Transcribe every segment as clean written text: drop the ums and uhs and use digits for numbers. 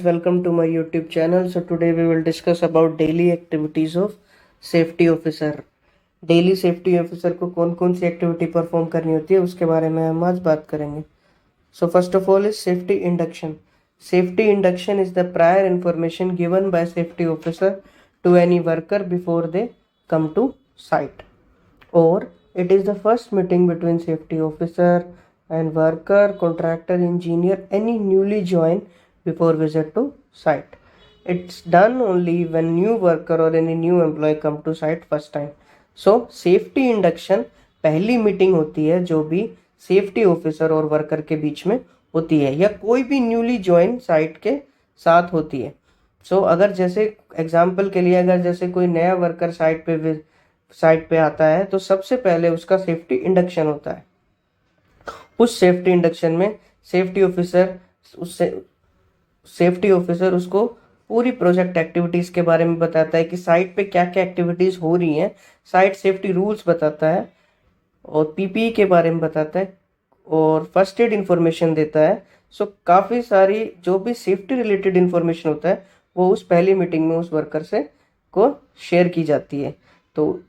Welcome to my YouTube channel. So today we will discuss about daily activities of safety officer. Daily safety officer को कौन कौन सी activity perform करनी होती है उसके बारे में हम आज बात करेंगे. So first of all is safety induction. Safety induction is the prior information given by safety officer to any worker before they come to site, और it is the first meeting between safety officer and worker, contractor, engineer, any newly joined before visit to site. It's done only when new worker or any new employee come to site first time. So safety induction पहली meeting होती है जो भी safety officer और worker के बीच में होती है या कोई भी न्यूली ज्वाइन साइट के साथ होती है. सो अगर जैसे एग्जाम्पल के लिए अगर जैसे कोई नया वर्कर साइट पे आता है तो सबसे पहले उसका सेफ्टी इंडक्शन होता है. उस सेफ्टी इंडक्शन में सेफ्टी ऑफिसर उसको पूरी प्रोजेक्ट एक्टिविटीज़ के बारे में बताता है कि साइट पे क्या क्या एक्टिविटीज़ हो रही हैं, साइट सेफ्टी रूल्स बताता है और पीपीई के बारे में बताता है और फर्स्ट एड इन्फॉर्मेशन देता है. सो काफ़ी सारी जो भी सेफ्टी रिलेटेड इन्फॉर्मेशन होता है वो उस पहली मीटिंग में उस वर्कर से को शेयर की जाती है. तो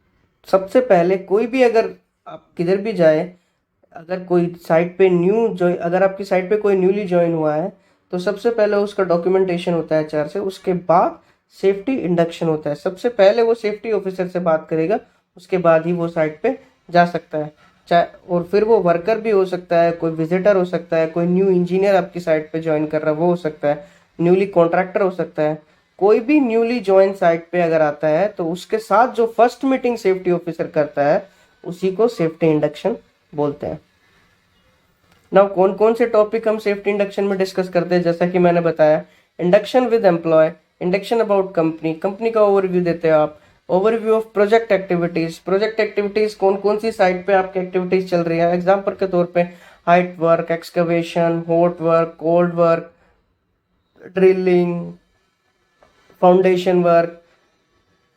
सबसे पहले कोई भी अगर आप किधर भी जाए, अगर कोई साइट पे अगर आपकी साइट पे कोई न्यूली ज्वाइन हुआ है तो सबसे पहले उसका डॉक्यूमेंटेशन होता है एचआर से, उसके बाद सेफ्टी इंडक्शन होता है. सबसे पहले वो सेफ्टी ऑफिसर से बात करेगा, उसके बाद ही वो साइट पे जा सकता है. चाहे और फिर वो वर्कर भी हो सकता है, कोई विजिटर हो सकता है, कोई न्यू इंजीनियर आपकी साइट पे ज्वाइन कर रहा है वो हो सकता है, न्यूली कॉन्ट्रैक्टर हो सकता है. कोई भी न्यूली ज्वाइन साइट पे अगर आता है तो उसके साथ जो फर्स्ट मीटिंग सेफ्टी ऑफिसर करता है उसी को सेफ्टी इंडक्शन बोलते हैं. नाउ कौन कौन से टॉपिक हम सेफ्टी इंडक्शन में डिस्कस करते हैं, जैसा कि मैंने बताया, induction with employ, induction about company का ओवरव्यू देते हैं आप, ओवरव्यू ऑफ प्रोजेक्ट एक्टिविटीज कौन कौन सी साइट पे आपकी एक्टिविटीज चल रही है. एग्जाम्पल के तौर पे height work, excavation, hot work, cold work, drilling, foundation work,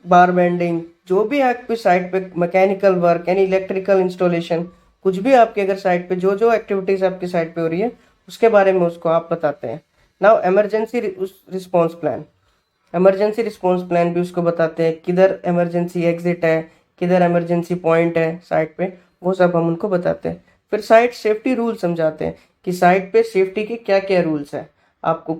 बार बेंडिंग, जो भी आपकी साइट पे मैकेनिकल वर्क यानी इलेक्ट्रिकल इंस्टॉलेशन, कुछ भी आपके अगर साइट पे जो एक्टिविटीज आपकी साइट पे हो रही है उसके बारे में उसको आप बताते हैं. नाउ इमरजेंसी रिस्पॉन्स प्लान भी उसको बताते हैं, किधर इमरजेंसी एग्जिट है, किधर इमरजेंसी पॉइंट है साइट पे, वो सब हम उनको बताते हैं. फिर साइट सेफ्टी रूल समझाते हैं कि साइट पे सेफ्टी के क्या क्या रूल्स हैं, आपको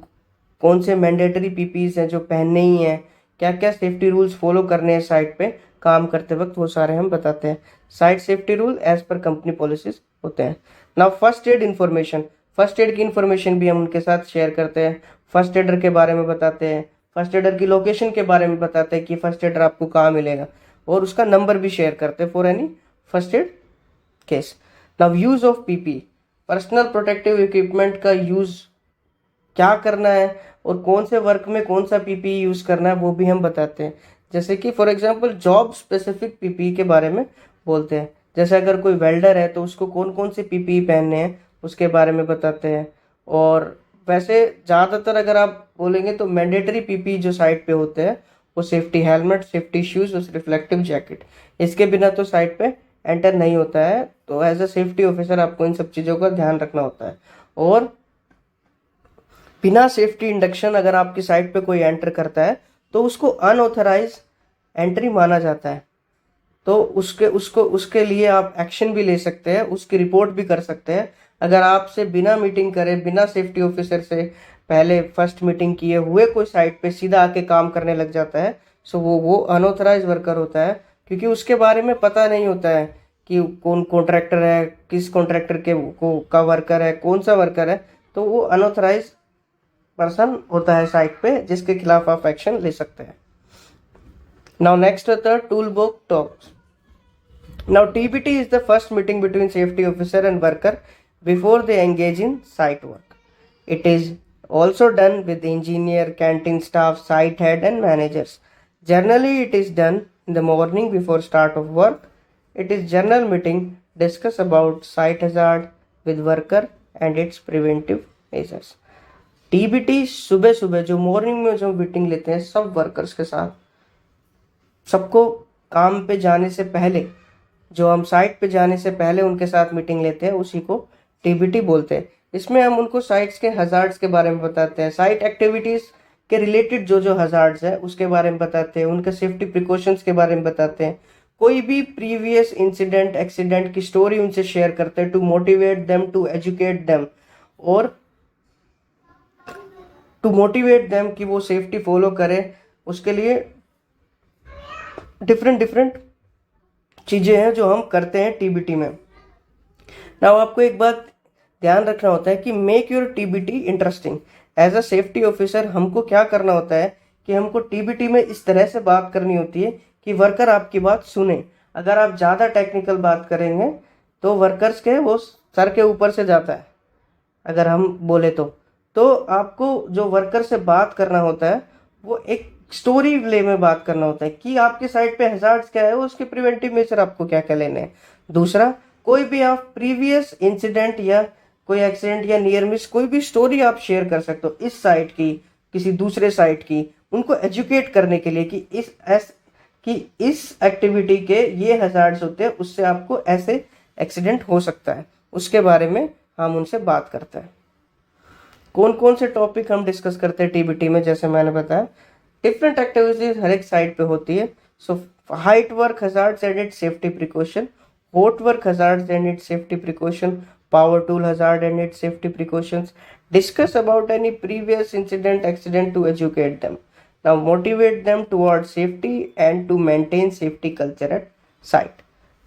कौन से मैंडेटरी पीपीज हैं जो पहनने ही हैं, क्या क्या सेफ्टी रूल्स फॉलो करने हैं साइट पे काम करते वक्त, वो सारे हम बताते हैं. Site safety rule as per company policies होते हैं. Now first aid information, first aid की इन्फॉर्मेशन भी हम उनके साथ शेयर करते हैं. फर्स्ट एडर के बारे में बताते हैं, फर्स्ट एडर की लोकेशन के बारे में बताते हैं कि फर्स्ट एडर आपको कहाँ मिलेगा, और उसका नंबर भी शेयर करते हैं for any first aid case. Now use of PP, personal protective equipment का यूज क्या करना है और कौन से वर्क में कौन सा पीपीई यूज करना है वो भी हम बताते हैं. जैसे कि for example job specific PPE के बारे में बोलते हैं. जैसे अगर कोई वेल्डर है तो उसको कौन कौन से पीपीई पहनने हैं उसके बारे में बताते हैं. और वैसे ज़्यादातर अगर आप बोलेंगे तो मैंडेटरी पीपीई जो साइट पे होते हैं वो सेफ्टी हेलमेट, सेफ्टी शूज और रिफ्लेक्टिव जैकेट, इसके बिना तो साइट पे एंटर नहीं होता है. तो एज अ सेफ्टी ऑफिसर आपको इन सब चीज़ों का ध्यान रखना होता है. और बिना सेफ्टी इंडक्शन अगर आपकी साइट पे कोई एंटर करता है तो उसको अनऑथराइज एंट्री माना जाता है. तो उसके लिए आप एक्शन भी ले सकते हैं, उसकी रिपोर्ट भी कर सकते हैं. अगर आपसे बिना मीटिंग करे, बिना सेफ्टी ऑफिसर से पहले फर्स्ट मीटिंग किए हुए कोई साइट पे सीधा आके काम करने लग जाता है, सो वो अनऑथराइज वर्कर होता है, क्योंकि उसके बारे में पता नहीं होता है कि कौन कॉन्ट्रैक्टर है, किस कॉन्ट्रैक्टर का वर्कर है, कौन सा वर्कर है. तो वो अनऑथराइज पर्सन होता है साइट पे, जिसके खिलाफ आप एक्शन ले सकते हैं. नाउ नेक्स्ट होता है tool book talks. Now TBT is the first meeting between safety officer and worker before they engage in site work. It is also done with engineer, canteen staff, site head and managers. Generally it is done in the morning before start of work. It is general meeting discuss about site hazard with worker and its preventive measures. TBT सुबह सुबह जो morning में जो meeting लेते हैं सब workers के साथ, सबको काम पे जाने से पहले, जो हम साइट पे जाने से पहले उनके साथ मीटिंग लेते हैं उसी को टीबीटी बोलते हैं. इसमें हम उनको साइट्स के हजार्ड्स के बारे में बताते हैं, साइट एक्टिविटीज के रिलेटेड जो जो हजार्ड्स है उसके बारे में बताते हैं, उनके सेफ्टी प्रिकॉशंस के बारे में बताते हैं, कोई भी प्रीवियस इंसिडेंट एक्सीडेंट की स्टोरी उनसे शेयर करते हैं to motivate them, to educate them, और टू मोटिवेट देम कि वो सेफ्टी फॉलो करें। उसके लिए डिफरेंट डिफरेंट चीज़ें हैं जो हम करते हैं टीबीटी में। नाउ आपको एक बात ध्यान रखना होता है कि make your TBT interesting. As a safety officer हमको क्या करना होता है कि हमको टीबीटी में इस तरह से बात करनी होती है कि वर्कर आपकी बात सुने। अगर आप ज़्यादा टेक्निकल बात करेंगे तो वर्कर्स के वो सर के ऊपर से जाता है, अगर हम बोले तो आपको जो वर्कर से बात करना होता है वो एक स्टोरी वे में बात करना होता है कि आपके साइड पे हजार्ड्स क्या है, उसके प्रिवेंटिव मेजर आपको क्या क्या लेने हैं। दूसरा, कोई भी आप प्रीवियस इंसिडेंट या कोई एक्सीडेंट या नियर मिस कोई भी स्टोरी आप शेयर कर सकते हो इस साइट की, किसी दूसरे साइट की, उनको एजुकेट करने के लिए कि इस एक्टिविटी के ये हजार्ड्स होते हैं, उससे आपको ऐसे एक्सीडेंट हो सकता है, उसके बारे में हम उनसे बात करते हैं। कौन कौन से टॉपिक हम डिस्कस करते हैं टीबीटी में, जैसे मैंने बताया डिफरेंट एक्टिविटीज हर एक साइट पे होती है। So height work hazards and it's safety precaution, hot work hazards and its safety precaution, power tool hazard and its safety precautions, discuss about any previous incident accident to educate them, now motivate them towards safety and to maintain safety culture at site.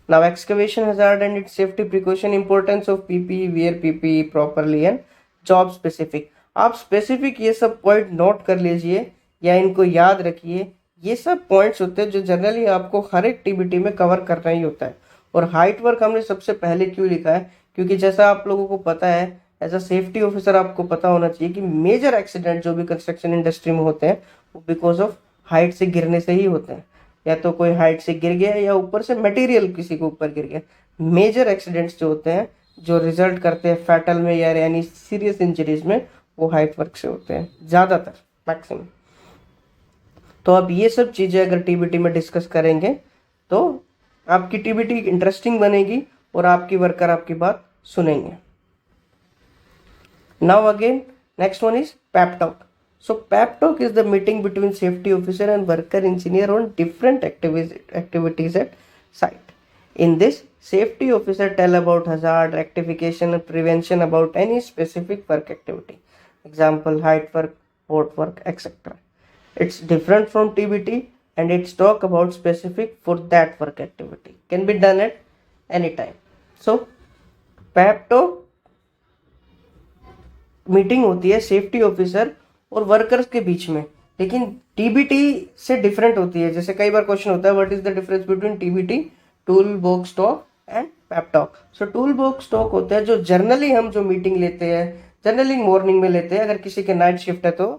Now excavation hazard and its safety precaution, importance of PPE, wear PPE properly and job specific। आप specific ये सब point note कर लीजिए या इनको याद रखिए, ये सब पॉइंट्स होते हैं जो जनरली आपको हर एक टीबीटी में कवर करना ही होता है। और हाइट वर्क हमने सबसे पहले क्यों लिखा है, क्योंकि जैसा आप लोगों को पता है एज अ सेफ्टी ऑफिसर आपको पता होना चाहिए कि मेजर एक्सीडेंट जो भी कंस्ट्रक्शन इंडस्ट्री में होते हैं वो बिकॉज ऑफ हाइट से गिरने से ही होते हैं, या तो कोई हाइट से गिर गया या ऊपर से मटेरियल किसी के ऊपर गिर गया। मेजर एक्सीडेंट्स जो होते हैं जो रिजल्ट करते हैं फैटल में या यानी सीरियस इंजरीज में, वो हाइट वर्क से होते हैं ज़्यादातर, मैक्सिमम। तो अब ये सब चीज़ें अगर टीबीटी में डिस्कस करेंगे तो आपकी टीबीटी इंटरेस्टिंग बनेगी और आपकी वर्कर आपकी बात सुनेंगे। Now again next one is pep talk. So pep talk is the meeting between safety officer and worker engineer on different activities eight site. In this safety officer tell about hazard, rectification and prevention about any specific work activity, example height work, hot work, etc. It's different from TBT and it's talk about specific for that work activity, can be done at any time. So PEP talk meeting होती है safety officer और workers के बीच में, लेकिन TBT से different होती है। जैसे कई बार क्वेश्चन होता है what is the difference between TBT, tool box talk and pep talk. So tool box talk होता है जो जर्नली हम जो मीटिंग लेते हैं, जनरली मॉर्निंग में लेते हैं, अगर किसी के नाइट शिफ्ट है तो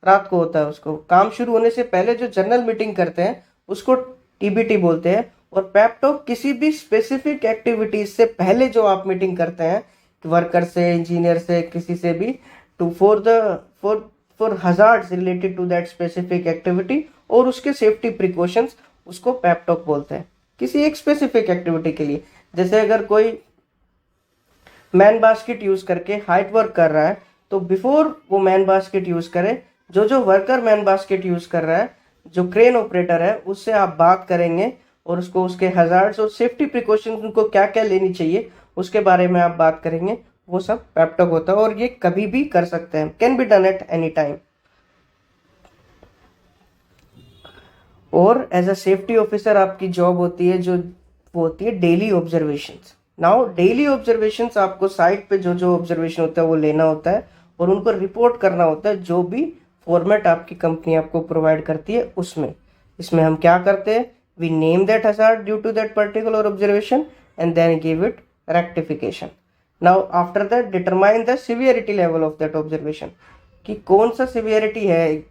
रात को होता है, उसको काम शुरू होने से पहले जो जनरल मीटिंग करते हैं उसको टीबीटी बोलते हैं। और पेप टॉक किसी भी स्पेसिफिक एक्टिविटीज से पहले जो आप मीटिंग करते हैं वर्कर से, इंजीनियर से, किसी से भी, two four hazards related to that specific activity और उसके सेफ्टी प्रिकॉशंस, उसको पेप टॉक बोलते हैं किसी एक स्पेसिफिक एक्टिविटी के लिए। जैसे अगर कोई मैन बास्केट यूज करके हाइट वर्क कर रहा है तो बिफोर वो मैन बास्केट यूज करे, जो वर्कर मैन बास्केट यूज कर रहा है, जो क्रेन ऑपरेटर है, उससे आप बात करेंगे और उसको उसके हजार्ड्स और सेफ्टी प्रिकॉशंस उनको क्या क्या लेनी चाहिए उसके बारे में आप बात करेंगे। वो सब पेप टॉक होता है और ये कभी भी कर सकते हैं, can be done at any time. और एज अ सेफ्टी ऑफिसर आपकी जॉब होती है जो वो होती है daily observations. Now daily observations आपको साइट पे जो जो ऑब्जर्वेशन होता है वो लेना होता है और उनको रिपोर्ट करना होता है जो भी फॉर्मेट आपकी कंपनी आपको प्रोवाइड करती है उसमें। इसमें हम क्या करते हैं, we name that hazard due to that particular observation and then give it rectification. Now after that determine the severity level of that observation, कि कौन सा सिवियरिटी है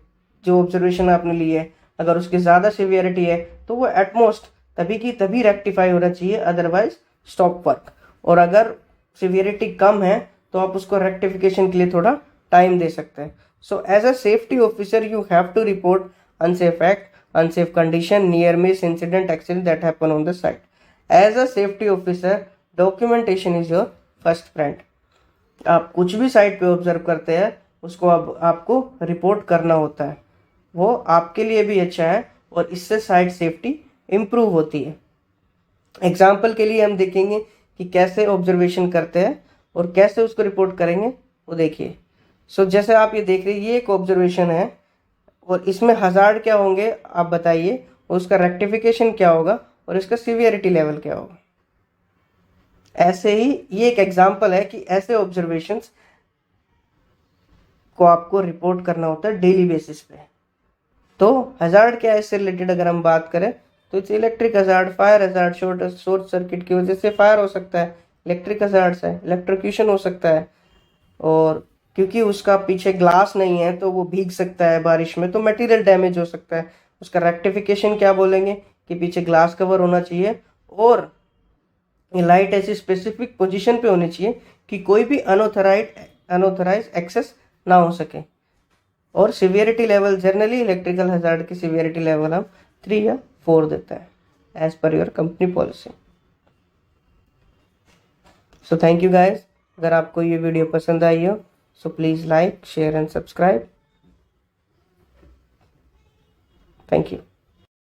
जो ऑब्जर्वेशन आपने ली है। अगर उसकी ज़्यादा सिवियरिटी है तो वो एटमोस्ट तभी की तभी रेक्टिफाई होना चाहिए, अदरवाइज स्टॉप वर्क। और अगर सिवियरिटी कम है तो आप उसको रेक्टिफिकेशन के लिए थोड़ा टाइम दे सकते हैं। So as a safety officer you have to report unsafe act, unsafe condition, near miss, incident, accident that happen on the site. As a safety officer documentation is your first friend. आप कुछ भी site पे observe करते हैं उसको अब आपको report करना होता है, वो आपके लिए भी अच्छा है और इससे साइट सेफ्टी इम्प्रूव होती है। एग्जाम्पल के लिए हम देखेंगे कि कैसे ऑब्जर्वेशन करते हैं और कैसे उसको रिपोर्ट करेंगे, वो देखिए। सो जैसे आप ये देख रहे हैं, ये एक ऑब्जर्वेशन है और इसमें हजार्ड क्या होंगे आप बताइए, उसका रेक्टिफिकेशन क्या होगा और इसका सीवियरिटी लेवल क्या होगा। ऐसे ही ये एक एग्जाम्पल है कि ऐसे ऑब्जर्वेशंस को आपको रिपोर्ट करना होता है डेली बेसिस पे। तो हजार्ड क्या है, इससे रिलेटेड अगर हम बात करें तो it's electric hazard, fire hazard, short circuit की वजह से फायर हो सकता है, इलेक्ट्रिक हजार्ड है, इलेक्ट्रोक्यूशन हो सकता है, और क्योंकि उसका पीछे ग्लास नहीं है तो वो भीग सकता है बारिश में, तो मटेरियल डैमेज हो सकता है। उसका रेक्टिफिकेशन क्या बोलेंगे कि पीछे ग्लास कवर होना चाहिए और लाइट ऐसी स्पेसिफिक पोजीशन पे होनी चाहिए कि कोई भी अनऑथराइज एक्सेस ना हो सके। और severity level, generally electrical hazard की सिवियरिटी लेवल हम 3 या 4 देता है as per your company policy. So thank you guys, अगर आपको ये वीडियो पसंद आई हो so please like, share and subscribe. Thank you.